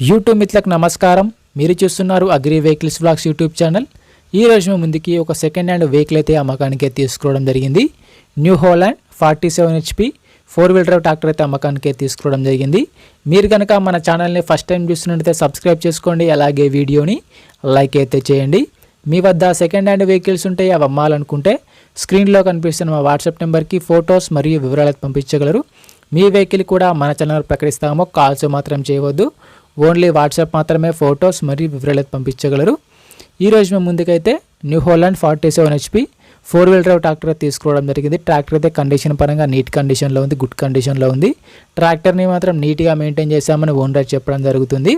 YouTube మిత్రులకు నమస్కారం. మీరు చూస్తున్నారు agri vehicles vlogs YouTube channel. ఈ రోజు మేము ముందుకి ఒక సెకండ్ హ్యాండ్ వెహికల్ అయితే అమ్మకానికి తీసుకోవడం జరిగింది. New Holland 47 HP 4-wheel drive tractor అయితే అమ్మకానికి తీసుకోవడం జరిగింది. మీరు కనుక మన ఛానల్ని ఫస్ట్ టైం చూస్తున్నట్లయితే సబ్స్క్రైబ్ చేసుకోండి, అలాగే వీడియోని లైక్ అయితే చేయండి. మీ వద్ద సెకండ్ హ్యాండ్ వెహికల్స్ ఉంటే అవి అమ్మాలనుకుంటే స్క్రీన్లో కనిపిస్తున్న మా వాట్సాప్ నెంబర్కి ఫొటోస్ మరియు వివరాలు పంపించగలరు. మీ వెహికల్ కూడా మన ఛానల్ ప్రకటిస్తామో, కాల్స్ మాత్రం చేయవద్దు. ఓన్లీ వాట్సాప్ మాత్రమే ఫొటోస్ మరియు వివరాలు పంపించగలరు. ఈరోజు మేము ముందుకైతే new Holland 47 HP 4-wheel drive tractor తీసుకోవడం జరిగింది. ట్రాక్టర్ అయితే కండిషన్ పరంగా నీట్ కండిషన్లో ఉంది, గుడ్ కండిషన్లో ఉంది. ట్రాక్టర్ని మాత్రం నీట్గా మెయింటైన్ చేశామని ఓనర్ చెప్పడం జరుగుతుంది.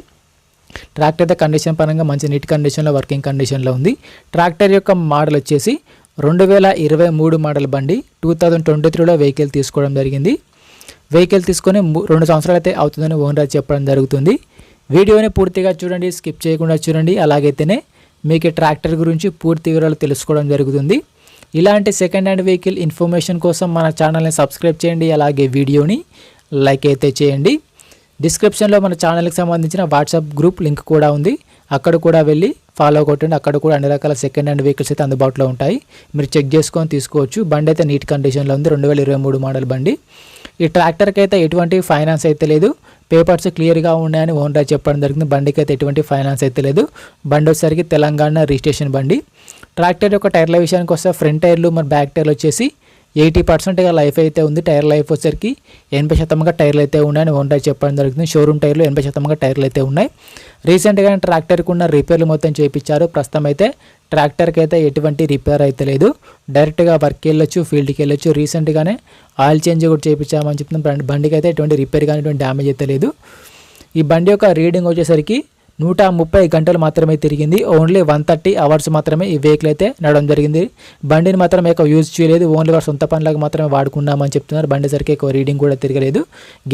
ట్రాక్టర్ అయితే కండిషన్ పరంగా మంచి నీట్ కండిషన్లో, వర్కింగ్ కండిషన్లో ఉంది. ట్రాక్టర్ యొక్క మోడల్ వచ్చేసి 2023 మోడల్ బండి. 2023లో వెహికల్ తీసుకోవడం జరిగింది. వెహికల్ తీసుకొని 2 సంవత్సరాలు అయితే అవుతుందని ఓనర్ చెప్పడం జరుగుతుంది. వీడియోని పూర్తిగా చూడండి, స్కిప్ చేయకుండా చూడండి. అలాగైతేనే మీకు ట్రాక్టర్ గురించి పూర్తి వివరాలు తెలుసుకోవడం జరుగుతుంది. ఇలాంటి సెకండ్ హ్యాండ్ వెహికల్ ఇన్ఫర్మేషన్ కోసం మన ఛానల్ని సబ్స్క్రైబ్ చేయండి, అలాగే వీడియోని లైక్ అయితే చేయండి. డిస్క్రిప్షన్లో మన ఛానల్కి సంబంధించిన వాట్సాప్ గ్రూప్ లింక్ కూడా ఉంది, అక్కడ కూడా వెళ్ళి ఫాలో కొట్టండి. అక్కడ కూడా అన్ని రకాల సెకండ్ హ్యాండ్ వెహికల్స్ అయితే అందుబాటులో ఉంటాయి, మీరు చెక్ చేసుకొని తీసుకోవచ్చు. బండి అయితే నీట్ కండిషన్లో ఉంది, 2023 మోడల్ బండి. ఈ ట్రాక్టర్కి అయితే ఎటువంటి ఫైనాన్స్ అయితే లేదు, పేపర్స్ క్లియర్గా ఉన్నాయని ఓనర్ చెప్పడం జరిగింది. బండికి అయితే ఎటువంటి ఫైనాన్స్ అయితే లేదు. బండి వచ్చేసరికి తెలంగాణ రిజిస్ట్రేషన్ బండి. ట్రాక్టర్ యొక్క టైర్ల విషయానికి వస్తే ఫ్రంట్ టైర్లు మరి బ్యాక్ టైర్లు వచ్చేసి 80% లైఫ్ అయితే ఉంది. టైర్ లైఫ్ వచ్చేసరికి 80% టైర్లు అయితే ఉన్నాయని ఓనర్ చెప్పడం జరుగుతుంది. షోరూమ్ టైర్లు 80% టైర్లు అయితే ఉన్నాయి. రీసెంట్గా ట్రాక్టర్కి ఉన్న రిపేర్లు మొత్తం చేయించారు. ప్రస్తుతం అయితే ట్రాక్టర్కి అయితే ఎటువంటి రిపేర్ అయితే లేదు, డైరెక్ట్గా వర్క్కి వెళ్ళొచ్చు, ఫీల్డ్కి వెళ్ళొచ్చు. రీసెంట్గానే ఆయిల్ చేంజ్ కూడా చేయించామని చెప్తున్నాం. బండికి అయితే ఎటువంటి రిపేర్ కానీ ఎటువంటి డ్యామేజ్ అయితే లేదు. ఈ బండి యొక్క రీడింగ్ వచ్చేసరికి 130 గంటలు మాత్రమే తిరిగింది. ఓన్లీ 130 అవర్స్ మాత్రమే ఈ వెహికల్ అయితే నడవడం జరిగింది. బండిని మాత్రం ఎక్కువ యూజ్ చేయలేదు, ఓన్లీ వారి సొంత పనులకు మాత్రమే వాడుకున్నామని చెప్తున్నారు. బండి సరికి ఎక్కువ రీడింగ్ కూడా తిరగలేదు.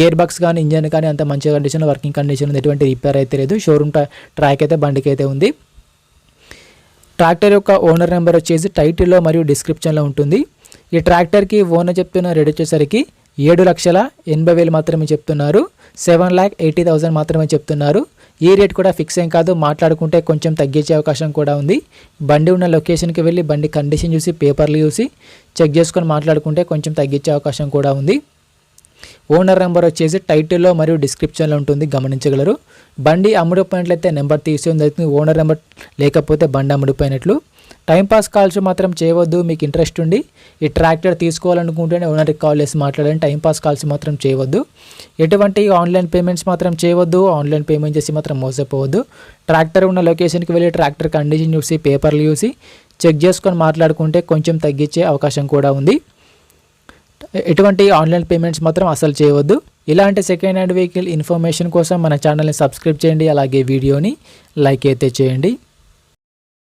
గేర్ బాక్స్ కానీ ఇంజన్ కానీ అంత మంచి కండిషన్, వర్కింగ్ కండిషన్ ఉంది, ఎటువంటి రిపేర్ అయితే లేదు. షోరూమ్ ట్రాక్ అయితే బండికి అయితే ఉంది. ట్రాక్టర్ యొక్క ఓనర్ నెంబర్ వచ్చేసి టైటిల్లో మరియు డిస్క్రిప్షన్లో ఉంటుంది. ఈ ట్రాక్టర్కి ఓనర్ చెప్తున్న రేట్ వచ్చేసరికి 7,80,000 మాత్రమే చెప్తున్నారు. 7,80,000 మాత్రమే చెప్తున్నారు. ఈ రేట్ కూడా ఫిక్స్ ఏం కాదు, మాట్లాడుకుంటే కొంచెం తగ్గించే అవకాశం కూడా ఉంది. బండి ఉన్న లొకేషన్కి వెళ్ళి బండి కండిషన్ చూసి, పేపర్లు చూసి చెక్ చేసుకొని మాట్లాడుకుంటే కొంచెం తగ్గించే అవకాశం కూడా ఉంది. ఓనర్ నెంబర్ వచ్చేసి టైటిల్లో మరియు డిస్క్రిప్షన్లో ఉంటుంది, గమనించగలరు. బండి అమ్ముడుపోయినట్లయితే నెంబర్ తీసేది అవుతుంది, ఓనర్ నెంబర్ లేకపోతే బండి అమ్ముడిపోయినట్లు. టైంపాస్ కాల్స్ మాత్రం చేయవద్దు. మీకు ఇంట్రెస్ట్ ఉండి ఈ ట్రాక్టర్ తీసుకోవాలనుకుంటేనే ఓనర్కి కాల్ చేసి మాట్లాడండి. టైంపాస్ కాల్స్ మాత్రం చేయవద్దు. ఎటువంటి ఆన్లైన్ పేమెంట్స్ మాత్రం చేయవద్దు. ఆన్లైన్ పేమెంట్ చేసి మాత్రం మోసపోవద్దు. ట్రాక్టర్ ఉన్న లొకేషన్కి వెళ్ళి ట్రాక్టర్ కండిషన్ చూసి, పేపర్లు చూసి చెక్ చేసుకొని మాట్లాడుకుంటే కొంచెం తగ్గించే అవకాశం కూడా ఉంది. ఎటువంటి ఆన్లైన్ పేమెంట్స్ మాత్రం అసలు చేయవద్దు. ఇలాంటి సెకండ్ హ్యాండ్ వెహికల్ ఇన్ఫర్మేషన్ కోసం మన ఛానల్ని సబ్స్క్రైబ్ చేయండి, అలాగే వీడియోని లైక్ అయితే చేయండి.